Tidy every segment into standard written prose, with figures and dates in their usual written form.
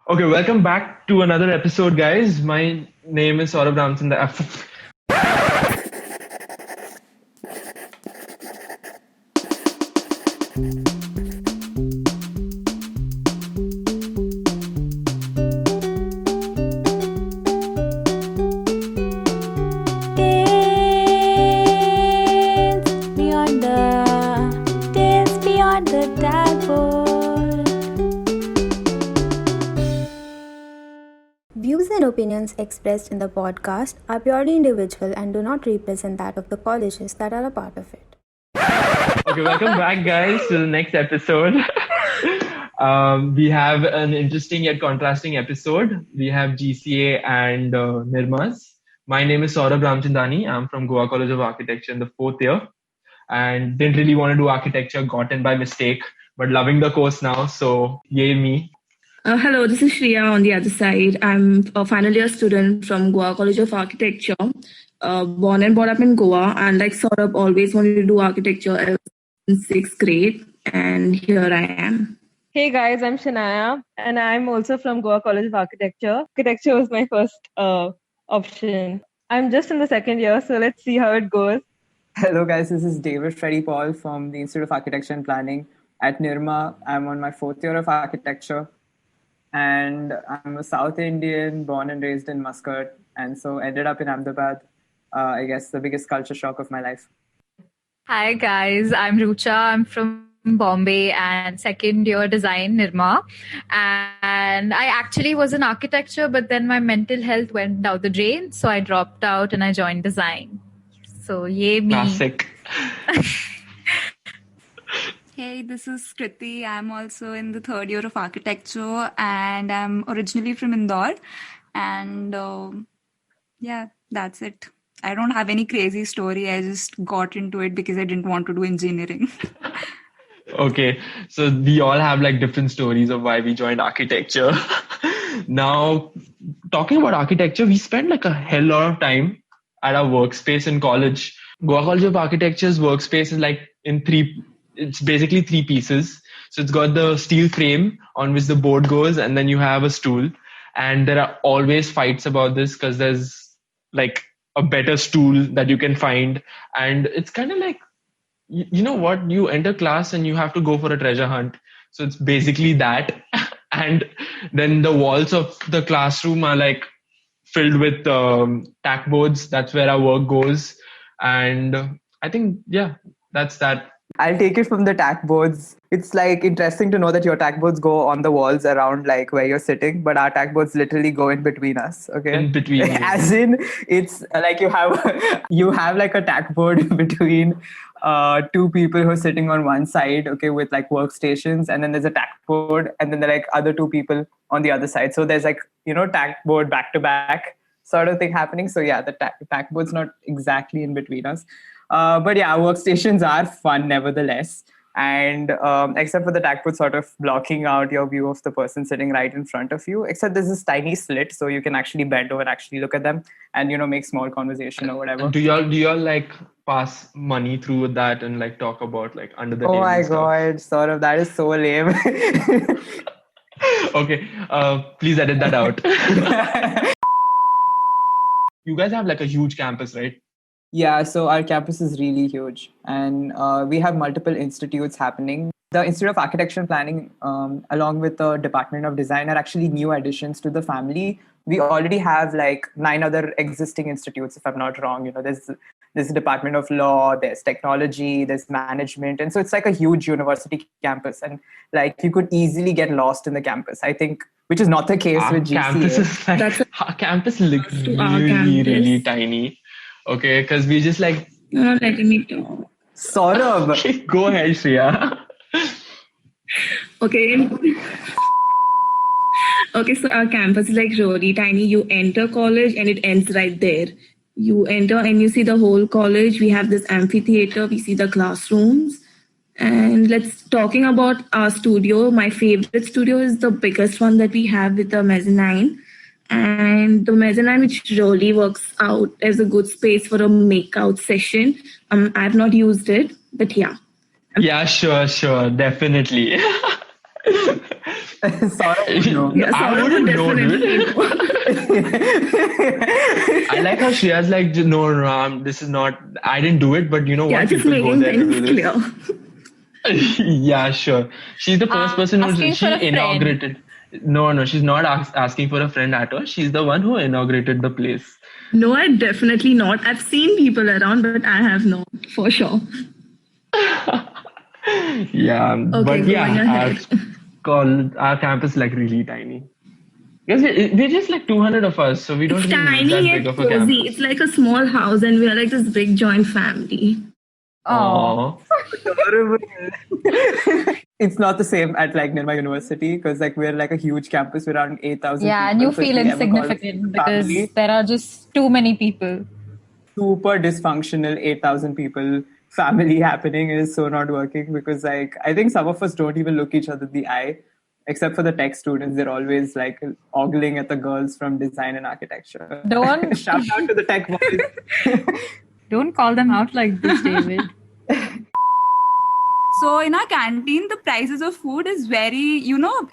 Okay, welcome back to another episode, guys. My name is Saurabh Ramchandani. Tales beyond the tagboard. Views and opinions expressed in the podcast are purely individual and do not represent that of the colleges that are a part of it. Okay, welcome back, guys, to the next episode. We have an interesting yet contrasting episode. We have GCA and Nirmas. My name is Saurabh Ramchandani. I'm from Goa College of Architecture in the fourth year and didn't really want to do architecture, got in by mistake, but loving the course now, so yay me. Hello, this is Shreya on the other side. I'm a final year student from Goa College of Architecture, born and brought up in Goa, and like Saurabh, always wanted to do architecture ever since sixth grade, and here I am. Hey guys, I'm Shania and I'm also from Goa College of Architecture. Architecture was my first option. I'm just in the second year, so let's see how it goes. Hello guys, this is David Freddy Paul from the Institute of Architecture and Planning at Nirma. I'm on my fourth year of architecture and I'm a South Indian born and raised in Muscat and so ended up in Ahmedabad. I guess the biggest culture shock of my life. Hi guys, I'm Rucha. I'm from Bombay and second year design Nirma. And I actually was in architecture, but then my mental health went down the drain. So I dropped out and I joined design. So yay me. Classic. Hey, this is Kriti. I'm also in the third year of architecture and I'm originally from Indore. And yeah, that's it. I don't have any crazy story. I just got into it because I didn't want to do engineering. Okay, so we all have like different stories of why we joined architecture. Now, talking about architecture, we spent like a hell lot of time at our workspace in college. Goa College of Architecture's workspace is like it's basically three pieces. So it's got the steel frame on which the board goes, and then you have a stool. And there are always fights about this because there's like a better stool that you can find. And it's kind of like, you know what, you enter class and you have to go for a treasure hunt. So it's basically that. And then the walls of the classroom are like filled with tack boards. That's where our work goes. And I think, yeah, that's that. I'll take it from the tack boards. It's like interesting to know that your tack boards go on the walls around like where you're sitting, but our tack boards literally go in between us. Okay. In between. As in, it's like you have like a tack board between two people who are sitting on one side, okay, with like workstations, and then there's a tack board, and then there are like other two people on the other side. So there's like, tack board back to back sort of thing happening. So yeah, the tack board's not exactly in between us. But yeah, workstations are fun nevertheless. And except for the tack board sort of blocking out your view of the person sitting right in front of you, except there's this tiny slit so you can actually bend over and actually look at them and, make small conversation or whatever. Do y'all like pass money through that and like talk about like under the table? Oh my stuff? God, sort of. That is so lame. Okay, please edit that out. You guys have like a huge campus, right? Yeah, so our campus is really huge and we have multiple institutes happening. The Institute of Architecture and Planning, along with the Department of Design, are actually new additions to the family. We already have like 9 other existing institutes, if I'm not wrong. There's a Department of Law, there's technology, there's management. And so it's like a huge university campus. And like you could easily get lost in the campus, I think, which is not the case with GCA. Campus is like, our campus looks really tiny. Okay, because we just like... You're not letting me talk. Saurabh. Go ahead, Shreya. Okay. Okay, so our campus is like really tiny. You enter college and it ends right there. You enter and you see the whole college. We have this amphitheater. We see the classrooms. And talking about our studio. My favorite studio is the biggest one that we have with the mezzanine. And the mezzanine, which really works out as a good space for a make-out session. I've not used it, but yeah. Yeah, sure, definitely. Saurabh would know. Yeah, I Saurabh wouldn't would know, definitely dude. I like how Shreya's like, no, this is not, I didn't do it, but you know Yeah, what? just People go making there to things do this. clear. Yeah, sure. She's the first person Asking she for a friend. inaugurated. No, she's not asking for a friend at all. She's the one who inaugurated the place. No, I definitely not. I've seen people around, but I have not, for sure. Yeah, Okay, but going yeah, ahead. our campus is like really tiny. Because we're just like 200 of us, so we don't It's really need that tiny big and of a cozy. campus. It's like a small house, and we are like this big joint family. Oh, Adorable. It's not the same at like Nirma University because like we're like a huge campus with around 8,000 yeah, people. and you so if feel we ever call insignificant because family, there are just too many people. super dysfunctional 8,000 people family happening is so not working because like I think some of us don't even look each other in the eye except for the tech students. They're always like ogling at the girls from design and architecture. Don't Shout out to the tech boys. don't call them out like this, David. So in our canteen, the prices of food is very,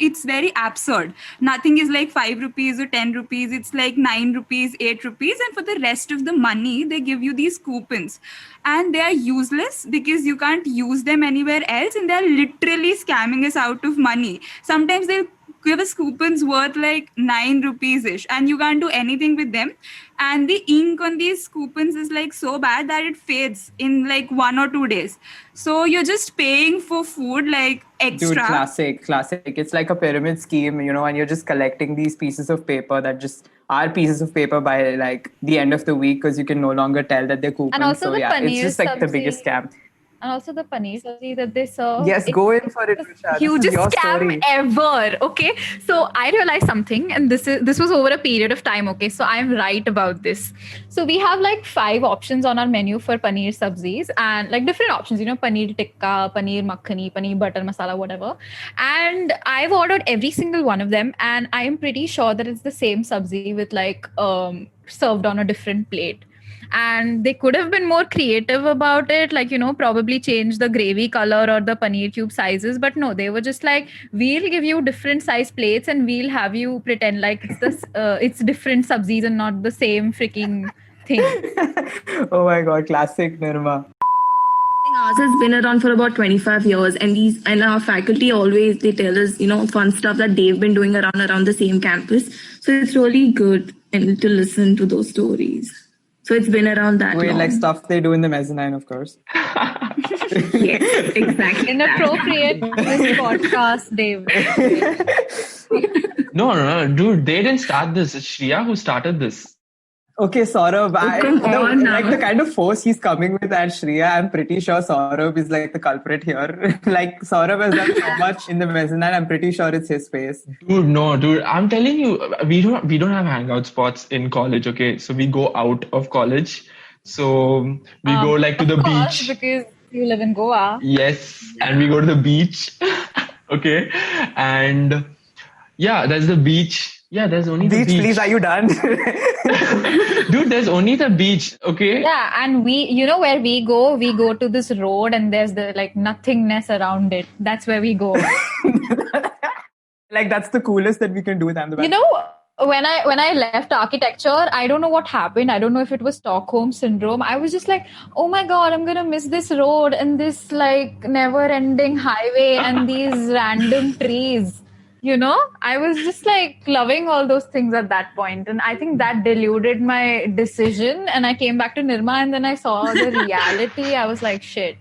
it's very absurd. Nothing is like 5 rupees or 10 rupees. It's like 9 rupees, 8 rupees. And for the rest of the money, they give you these coupons. And they are useless because you can't use them anywhere else. And they're literally scamming us out of money. Sometimes they'll give us coupons worth like 9 rupees-ish. And you can't do anything with them. And the ink on these coupons is like so bad that it fades in like 1 or 2 days. So you're just paying for food like extra. Dude, classic. It's like a pyramid scheme, and you're just collecting these pieces of paper that just are pieces of paper by like the end of the week because you can no longer tell that they're coupons. And also so the yeah, it's paneer just like the biggest sabzi. scam. And also the paneer sabzi that they serve. Yes, go in for it, the Risha. This is hugest your scam story. ever. Okay, so I realized something, and this was over a period of time. Okay, so I'm right about this. So we have like 5 options on our menu for paneer sabzis, and like different options. Paneer tikka, paneer makhani, paneer butter masala, whatever. And I've ordered every single one of them, and I am pretty sure that it's the same sabzi with like served on a different plate. And they could have been more creative about it, like probably change the gravy color or the paneer cube sizes, but no, they were just like, we'll give you different size plates and we'll have you pretend like it's different sabzis and not the same freaking thing. Oh my god, classic Nirma. Ours has been around for about 25 years, and our faculty always they tell us fun stuff that they've been doing around the same campus. So it's really good and to listen to those stories. So it's been around that Wait, long. like stuff they do in the mezzanine, of course. Yes, exactly. Inappropriate this podcast, David. No, dude, they didn't start this. It's Shreya who started this. Okay, Saurabh, come on now. like the kind of force he's coming with at Shreya, I'm pretty sure Saurabh is like the culprit here. Like Saurabh has done so much in the mezzanine, I'm pretty sure it's his space. Dude, I'm telling you, we don't have hangout spots in college. Okay, so we go out of college. So we go like to the Of course, beach. because you live in Goa. Yes, and we go to the beach. Okay, and yeah, there's the beach. Yeah, there's only the Beach, beach. please, are you done? Dude, there's only the beach. Okay. Yeah, and where we go to this road and there's the like nothingness around it. That's where we go. Like that's the coolest that we can do with Ahmedabad. When I left architecture, I don't know what happened. I don't know if it was Stockholm syndrome. I was just like, oh my God, I'm going to miss this road and this like never ending highway and these random trees. I was just like loving all those things at that point. And I think that deluded my decision. And I came back to Nirma and then I saw the reality. I was like, shit.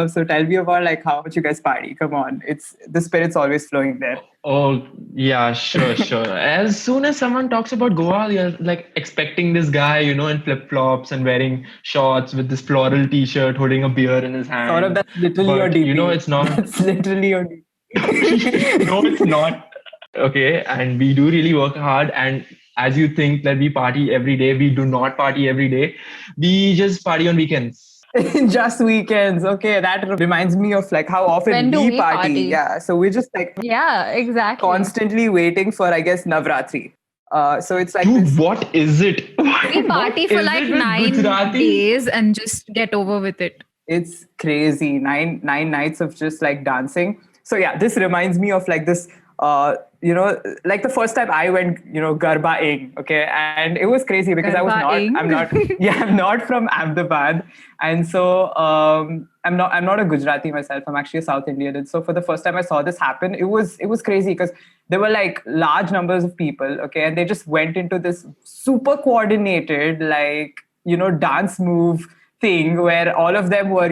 So tell me about like how much you guys party. Come on, it's the spirit's always flowing there. Oh, yeah, sure. As soon as someone talks about Goa, you're like expecting this guy, in flip-flops and wearing shorts with this floral t-shirt, holding a beer in his hand. Saurabh, that's literally your But, DP. it's not. That's literally your DP. No, it's not. Okay, and we do really work hard. And as you think that we party every day, we do not party every day. We just party on weekends. Just weekends. Okay, that reminds me of like how often When do we we party. party? Yeah, so we're just like Yeah, exactly. constantly waiting for, I guess, Navratri. So it's like Dude, this, what is it? We party What for is like it with 9 Gujarati? days and just get over with it. it's crazy. Nine nights of just like dancing. So yeah, this reminds me of like this, like the first time I went, Garba-ing, okay, and it was crazy because Garba-ing? I'm not, yeah, I'm not from Ahmedabad, and so I'm not a Gujarati myself. I'm actually a South Indian, and so for the first time I saw this happen, it was crazy because there were like large numbers of people, okay, and they just went into this super coordinated, like dance move thing where all of them were,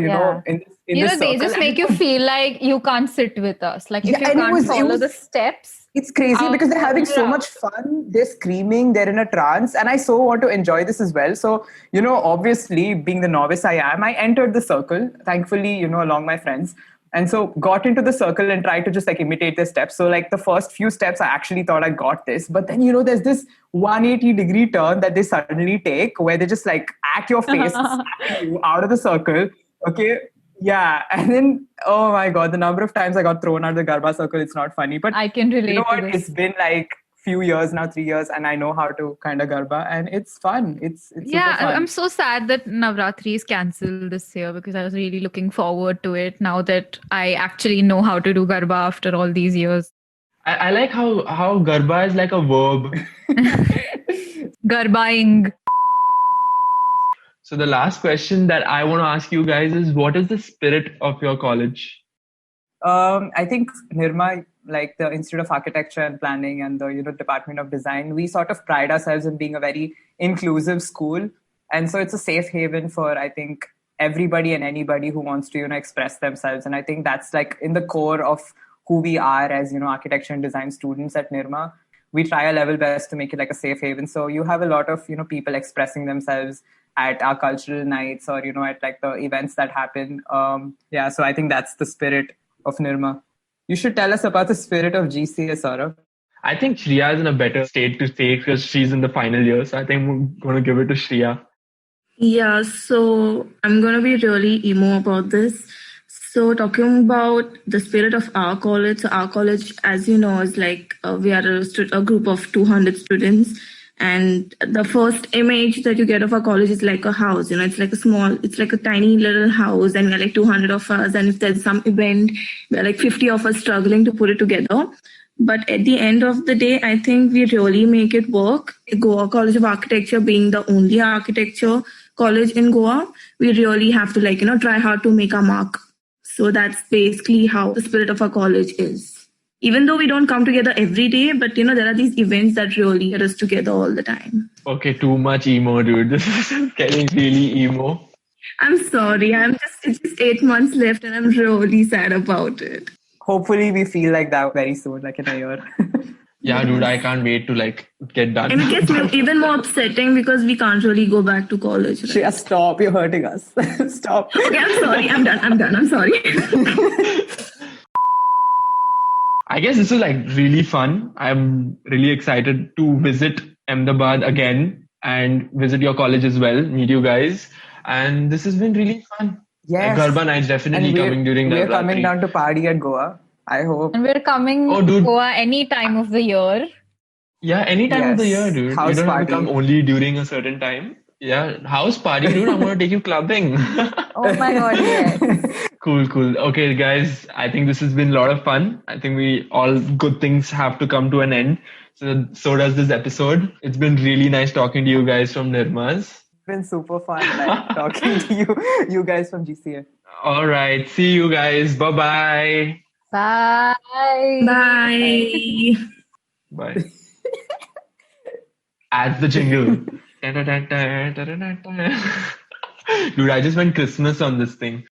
in this they circle. just And make you feel like you can't sit with us. Like if Yeah, you and it can't was- it follow was- the steps. It's crazy because they're having so much fun. They're screaming, they're in a trance, and I so want to enjoy this as well. So, obviously, being the novice I am, I entered the circle, thankfully, along my friends. And so got into the circle and tried to just like imitate their steps. So like the first few steps, I actually thought I got this. But then, there's this 180-degree turn that they suddenly take where they just like at your face, slapping you out of the circle. Okay. Yeah. And then, oh my God, the number of times I got thrown out of the Garba circle, it's not funny. But I can relate you know to what? this. It's been like few years now, 3 years, and I know how to kind of Garba, and it's fun. It's Yeah, super fun. I'm so sad that Navratri is cancelled this year because I was really looking forward to it now that I actually know how to do Garba after all these years. I like how Garba is like a verb. Garbaing. So the last question that I want to ask you guys is, what is the spirit of your college? I think Nirma, like the Institute of Architecture and Planning and the Department of Design, we sort of pride ourselves in being a very inclusive school, and so it's a safe haven for, I think, everybody and anybody who wants to express themselves. And I think that's like in the core of who we are as architecture and design students at Nirma. We try our level best to make it like a safe haven. So you have a lot of people expressing themselves at our cultural nights or at like the events that happen. So I think that's the spirit of Nirma. You should tell us about the spirit of GCA, Saurabh. I think Shreya is in a better state to say because she's in the final year. So I think we're going to give it to Shreya. Yeah, so I'm going to be really emo about this. So talking about the spirit of our college. So our college, as you know, is like we are a group of 200 students. And the first image that you get of our college is like a house, it's like a tiny little house, and we're like 200 of us. And if there's some event, we're like 50 of us struggling to put it together. But at the end of the day, I think we really make it work. Goa College of Architecture being the only architecture college in Goa, we really have to try hard to make our mark. So that's basically how the spirit of our college is. Even though we don't come together every day, but there are these events that really get us together all the time. Okay, too much emo, dude. This is getting really emo. I'm sorry. It's just 8 months left and I'm really sad about it. Hopefully we feel like that very soon, like in a year. Yeah, dude, I can't wait to like get done. And it gets even more upsetting because we can't really go back to college. Right? Shreya, stop. You're hurting us. Stop. Okay, I'm sorry. I'm done. I'm sorry. I guess this is like really fun. I'm really excited to visit Ahmedabad again and visit your college as well, meet you guys. And this has been really fun. Yes. Garba night's definitely coming during we're Navratri. coming down to party at Goa. I hope. And we're coming to Goa any time of the year. Yeah, any time of the year, dude. House you don't have party. to come only during a certain time. Yeah, house party, dude. I'm going to take you clubbing. Oh my God, yes. Cool. Okay, guys, I think this has been a lot of fun. I think all good things have to come to an end. So does this episode. It's been really nice talking to you guys from Nirma's. It's been super fun talking to you guys from GCA. All right. See you guys. Bye-bye. Bye. Bye. Bye. Add the jingle. Dude, I just went Christmas on this thing.